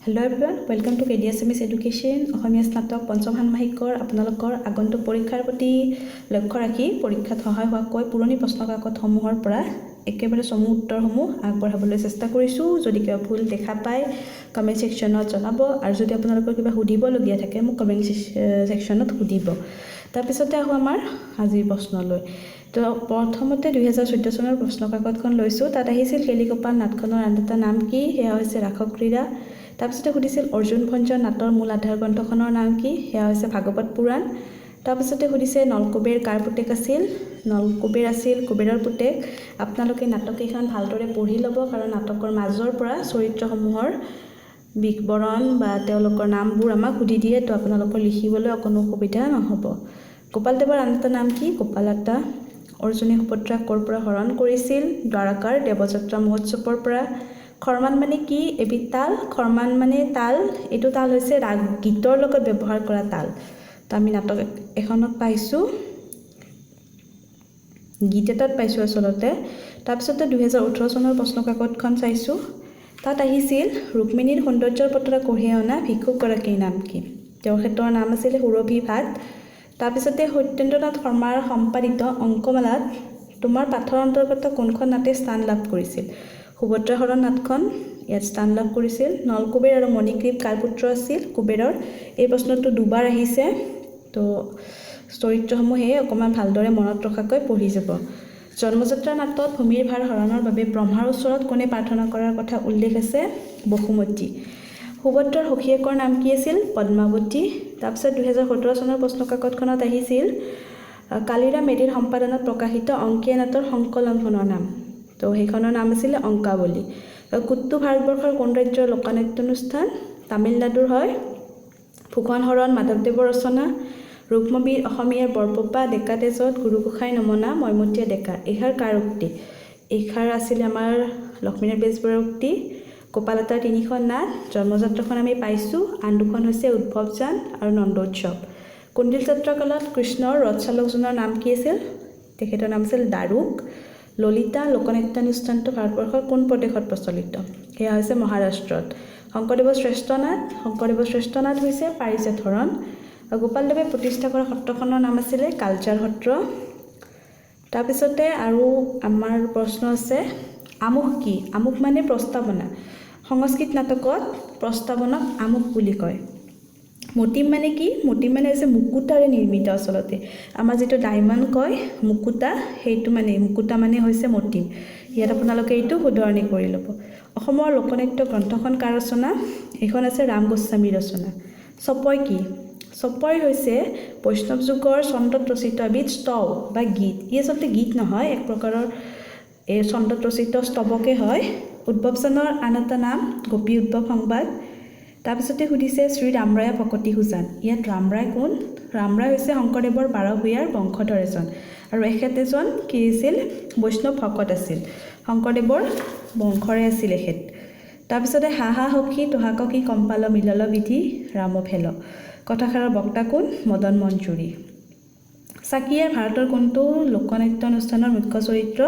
Hello' everyone, welcome to KDSMS education. Assamese স্নাতক পঞ্চম ষাণ্মাসিকৰ আপোনালোকৰ আগন্তুক পৰীক্ষাৰ প্ৰতি লক্ষ্য ৰাখি পৰীক্ষাত সহায় হোৱাকৈ পুৰণি প্ৰশ্নকাকতসমূহৰ পৰা একেবাৰে চমু উত্তৰসমূহ আগবঢ়াবলৈ চেষ্টা কৰিছোঁ। যদি কিবা ভুল দেখা পায় কমেণ্ট ছেকশ্যনত জনাব, আৰু যদি আপোনালোকৰ কিবা সুধিবলগীয়া থাকে মোক কমেণ্ট ছেকশ্যনত সুধিব। তাৰপিছতে আহোঁ আমাৰ আজিৰ প্ৰশ্নলৈ। তো প্ৰথমতে 2014 চনৰ প্ৰশ্নকাকতখন লৈছোঁ। তাত আহিছিল কেলিগোপাল নাটখনৰ আন এটা নাম কি? সেয়া হৈছে ৰাসক ক্ৰীড়া। তাৰপিছতে সুধিছিল অৰ্জুন ভঞ্জৰ নাটৰ মূল আধাৰ গ্ৰন্থখনৰ নাম কি? সেয়া হৈছে ভাগৱত পুৰাণ। তাৰপিছতে সুধিছে নলকুবেৰ কাৰ পুতেক আছিল? নলকুবেৰ আছিল কুবেৰৰ পুতেক। আপোনালোকে নাটককেইখন ভালদৰে পঢ়ি ল'ব, কাৰণ নাটকৰ মাজৰ পৰা চৰিত্ৰসমূহৰ বিৱৰণ বা তেওঁলোকৰ নামবোৰ আমাক সুধি দিয়ে, তো আপোনালোকৰ লিখিবলৈ অকণো অসুবিধা নহ'ব। গোপালদেৱৰ আন এটা নাম কি? গোপালাটা। অৰ্জুনে সুভদ্ৰাক ক'ৰ পৰা হৰণ কৰিছিল? দ্বাৰকাৰ দেৱযাত্ৰা মহোৎসৱৰ পৰা। খৰমান মানে কি? এবিধ তাল। খৰমান মানে তাল, এইটো তাল হৈছে ৰাগ গীতৰ লগত ব্যৱহাৰ কৰা তাল। তো আমি নাটক এখনত পাইছোঁ, গীত এটাত পাইছোঁ আচলতে। তাৰপিছতে 2018 চনৰ প্ৰশ্নকাকতখন চাইছোঁ। তাত আহিছিল ৰুক্মিণীৰ সৌন্দৰ্যৰ পতৰা কঢ়িয়াই অনা ভিক্ষুকগৰাকীৰ নাম কি? তেওঁৰ ক্ষেত্ৰৰ নাম আছিলে সুৰভি ভাট। তাৰপিছতে সত্যেন্দ্ৰনাথ শৰ্মাৰ সম্পাদিত অংকমালাত তোমাৰ পাঠৰ অন্তৰ্গত কোনখন নাটে স্থান লাভ কৰিছিল? সুভদ্ৰা হৰণ নাটখন ইয়াত স্থান লাভ কৰিছিল। নলকুবেৰ আৰু মণিগ্ৰীৱ কাৰ পুত্ৰ আছিল? কুবেৰৰ। এই প্ৰশ্নটো দুবাৰ আহিছে, তো চৰিত্ৰসমূহে অকণমান ভালদৰে মনত ৰখাকৈ পঢ়ি যাব। জন্মযাত্ৰা নাটত ভূমিৰ ভাৰ হৰণৰ বাবে ব্ৰহ্মাৰ ওচৰত কোনে প্ৰাৰ্থনা কৰাৰ কথা উল্লেখ আছে? বসুমতী। সুভদ্ৰাৰ সখীয়েকৰ নাম কি আছিল? পদ্মাৱতী। তাৰপিছত 2017 চনৰ প্ৰশ্নকাকতখনত আহিছিল কালিৰাম মেধিৰ সম্পাদনাত প্ৰকাশিত অংকীয়া নাটৰ সংকলনখনৰ নাম। তো সেইখনৰ নাম আছিলে অংকাৱলী। কুট্টু ভাৰতবৰ্ষৰ কোন ৰাজ্যৰ লোকনাট্যানুষ্ঠান? তামিলনাডুৰ হয়। ফুকন হৰণ মাধৱদেৱৰ ৰচনা। ৰুক্মবীৰ অসমীয়াৰ বৰপপা ডেকা তেজত গুৰুগোসাঁই নমনা মইমতীয়া ডেকা। এইষাৰ কাৰ উক্তি? এইষাৰ আছিলে আমাৰ লক্ষ্মীনাথ বেজবৰুৱাৰ উক্তি। গোপালাটাৰ তিনিখন নাট, জন্মযাত্ৰাখন আমি পাইছোঁ, আন দুখন হৈছে উদ্ভৱযান আৰু নন্দোৎসৱ। কুণ্ডিল যাত্ৰা কালত কৃষ্ণৰ ৰথ চালকজনৰ নাম কি আছিল? তেখেতৰ নাম আছিল দাৰুক। ললিতা লোকনাট্যানুষ্ঠানটো ভাৰতবৰ্ষৰ কোন প্ৰদেশত প্ৰচলিত? সেয়া হৈছে মহাৰাষ্ট্ৰত। শংকৰদেৱৰ শ্ৰেষ্ঠ নাট, শংকৰদেৱৰ শ্ৰেষ্ঠ নাট হৈছে পাৰিজাত হৰণ। গোপালদেৱে প্ৰতিষ্ঠা কৰা সত্ৰখনৰ নাম আছিলে কালচাৰ সত্ৰ। তাৰপিছতে আৰু আমাৰ প্ৰশ্ন আছে আমুক কি? আমুক মানে প্ৰস্তাৱনা। সংস্কৃত নাটকত প্ৰস্তাৱনাক আমুক বুলি কয়। মতিম মানে কি? মতিম মানে হৈছে মুকুতাৰে নিৰ্মিত। আচলতে আমাৰ যিটো ডায়মণ্ড কয় মুকুতা, সেইটো মানে মুকুতা মানে হৈছে মতিম। ইয়াত আপোনালোকে এইটো শুধৰণি কৰি ল'ব। অসমৰ লোকনাট্য গ্ৰন্থখন কাৰ ৰচনা? এইখন আছে ৰাম গোস্বামীৰ ৰচনা। চপয় কি? চপয় হৈছে বৈষ্ণৱ যুগৰ ছন্দত ৰচিত এবিধ স্তৱ বা গীত। ই আচলতে গীত নহয়, এক প্ৰকাৰৰ এই ছন্দত ৰচিত স্তৱকে হয়। উদ্ভৱযানৰ আন এটা নাম গোপী উদ্ভৱ সংবাদ। তাৰপিছতে সুধিছে শ্ৰী ৰামৰায়া ভকতি সুজান। ইয়াত ৰামৰায় কোন? ৰামৰায় হৈছে শংকৰদেৱৰ 12 ভূঞাৰ বংশধৰ এজন, আৰু এখেত এজন কি আছিল? বৈষ্ণৱ ভকত আছিল, শংকৰদেৱৰ বংশৰে আছিল এখেত। তাৰপিছতে হাহা সখী তোহাক কি কম্পাল মিলল বিধি ৰাম ভেল। কথাষাৰৰ বক্তা কোন? মদন মঞ্জুৰী। চাকিয়াৰ ভাৰতৰ কোনটো লোকনাট্যানুষ্ঠানৰ মুখ্য চৰিত্ৰ?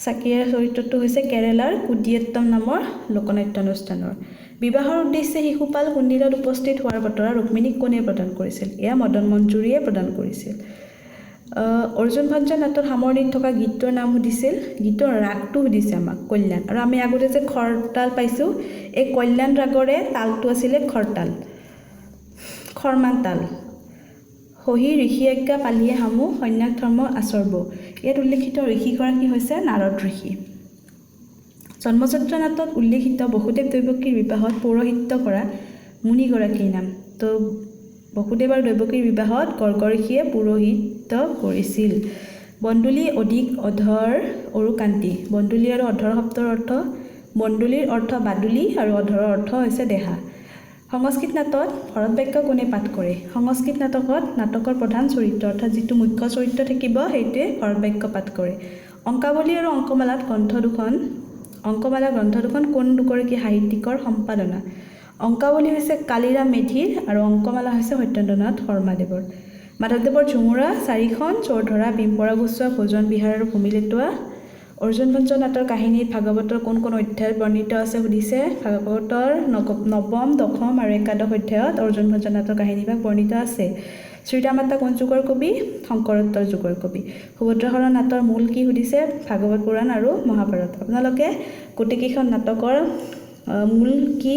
চাকিয়াৰ চৰিত্ৰটো হৈছে কেৰেলাৰ কুডিয়েত্তম নামৰ লোকনাট্যানুষ্ঠানৰ। বিবাহৰ উদ্দেশ্যে শিশুপাল কুণ্ডিলত উপস্থিত হোৱাৰ বতৰা ৰুক্মিণীক কোনে প্ৰদান কৰিছিল? এয়া মদন মঞ্জুৰীয়ে প্ৰদান কৰিছিল। অৰ্জুন ভঞ্জৰ নাটত সামৰণিত থকা গীতটোৰ নাম সুধিছিল, গীতৰ ৰাগটো সুধিছে আমাক কল্যাণ। আৰু আমি আগতে যে খৰতাল পাইছোঁ, এই কল্যাণ ৰাগৰে তালটো আছিলে খৰতাল, খৰমান তাল। সহি ঋষি আজ্ঞা পালিয়ে হামু সন্ন্যাস ধৰ্ম আচৰ্ব। ইয়াত উল্লেখিত ঋষিগৰাকী হৈছে নাৰদ ঋষি। জন্মযাত্ৰা নাটত উল্লেখিত বসুদেৱ দৈৱকীৰ বিবাহত পৌৰোহিত্য কৰা মুনিগৰাকীৰ নাম। তো বসুদেৱ আৰু দৈৱকীৰ বিবাহত গৰ্গ ঋষিয়ে পৌৰোহিত্য কৰিছিল। বন্দুলী অধিক অধৰ অৰুকান্তি। বন্দুলী আৰু অধৰ শব্দৰ অৰ্থ, বন্দুলীৰ অৰ্থ বাদুলী আৰু অধৰৰ অৰ্থ হৈছে দেহা। সংস্কৃত নাটত ভৰত বাক্য কোনে পাঠ কৰে? সংস্কৃত নাটকত নাটকৰ প্ৰধান চৰিত্ৰ অৰ্থাৎ যিটো মুখ্য চৰিত্ৰ থাকিব সেইটোৱে ভৰত বাক্য পাঠ কৰে। অংকাৱলী আৰু অংকমালা গ্ৰন্থ দুখন কোন দুগৰাকী সাহিত্যিকৰ সম্পাদনা? অংকাৱলী হৈছে কালিৰাম মেধিৰ আৰু অংকমালা হৈছে সত্যেন্দ্ৰনাথ শৰ্মাদেৱৰ। মাধৱদেৱৰ ঝুমুৰা 4খন, চোৰধৰা, ভীমপৰা গুচোৱা, ভোজন বিহাৰ আৰু ভূমি লেটোৱা। অৰ্জুন ভঞ্জ নাটৰ কাহিনীত ভাগৱতৰ কোন কোন অধ্যায়ত বৰ্ণিত আছে সুধিছে। ভাগৱতৰ নৱম, দশম আৰু একাদশ অধ্যায়ত অৰ্জুন ভঞ্জ নাটৰ কাহিনীভাগ বৰ্ণিত আছে। শ্ৰীৰামাতা কোন যুগৰ কবি? শংকৰোত্তৰ যুগৰ কবি। সুভদ্ৰা হৰণ নাটৰ মূল কি সুধিছে? ভাগৱত পুৰাণ আৰু মহাভাৰত। আপোনালোকে গোটেইকেইখন নাটকৰ মূল কি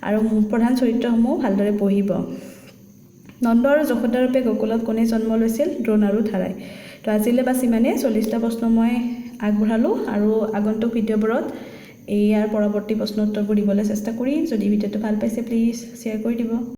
আৰু প্ৰধান চৰিত্ৰসমূহ ভালদৰে পঢ়িব। নন্দ আৰু যশোদা ৰূপে গকুলত কোনে জন্ম লৈছিল? দ্ৰোণ আৰু ধাৰাই। তো আজিলৈ বাছ ইমানেই। 40টা প্ৰশ্ন মই আগবঢ়ালোঁ আৰু আগন্তুক ভিডিঅ'বোৰত ইয়াৰ পৰৱৰ্তী প্ৰশ্ন উত্তৰবোৰ দিবলৈ চেষ্টা কৰিম। যদি ভিডিঅ'টো ভাল পাইছে প্লিজ শ্বেয়াৰ কৰি দিব।